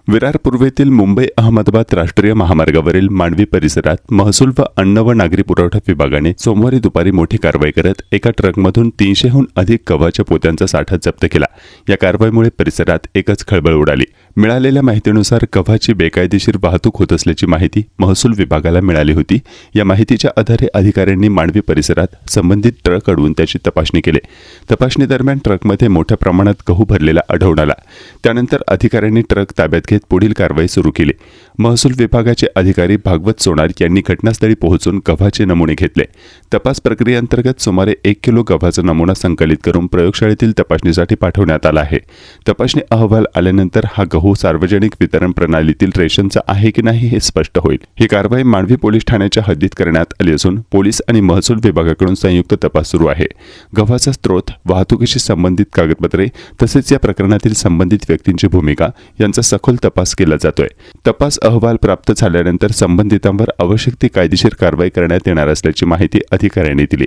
विरार पूर्वेतील मुंबई अहमदाबाद राष्ट्रीय महामार्गावरील मांडवी परिसरात महसूल व अन्न व नागरी पुरवठा विभागाने सोमवारी दुपारी मोठी कारवाई करत एका ट्रकमधून 300हून अधिक गव्हाच्या पोत्यांचा साठा जप्त केला। या कारवाईमुळे परिसरात एकच खळबळ उडाली। मिळालेल्या माहितीनुसार गव्हाची बेकायदेशीर वाहतूक होत असल्याची माहिती महसूल विभागाला मिळाली होती। या माहितीच्या आधारे अधिकाऱ्यांनी मांडवी परिसरात संबंधित ट्रक अडवून त्याची तपासणी केली। तपासणी दरम्यान ट्रकमध्ये मोठ्या प्रमाणात गहू भरलेला आढळून आला। त्यानंतर अधिकाऱ्यांनी ट्रक ताब्यात घेत पुढील कारवाई सुरू केली। महसूल विभागाचे अधिकारी भागवत सोनार यांनी घटनास्थळी पोहोचून गव्हाचे नमुने घेतले। तपास प्रक्रियेअंतर्गत सुमारे 1 किलो गव्हाचा नमुना संकलित करून प्रयोगशाळेतील तपासणीसाठी पाठवण्यात आला आहे। तपासणी अहवाल आल्यानंतर हा गहू सार्वजनिक वितरण प्रणालीतील रेशनचा आहे की नाही हे स्पष्ट होईल। ही कारवाई मांडवी पोलीस ठाण्याच्या हद्दीत करण्यात आली असून पोलीस आणि महसूल विभागाकडून संयुक्त तपास सुरू आहे। गव्हाचा स्त्रोत, वाहतुकीशी संबंधित कागदपत्रे तसेच या प्रकरणातील संबंधित व्यक्तींची भूमिका यांचा सखोल तपास केला जातोय। तपास अहवाल प्राप्त झाल्यानंतर संबंधितांवर आवश्यक ती कायदेशीर कारवाई करण्यात येणार असल्याची माहिती अधिकाऱ्यांनी दिली।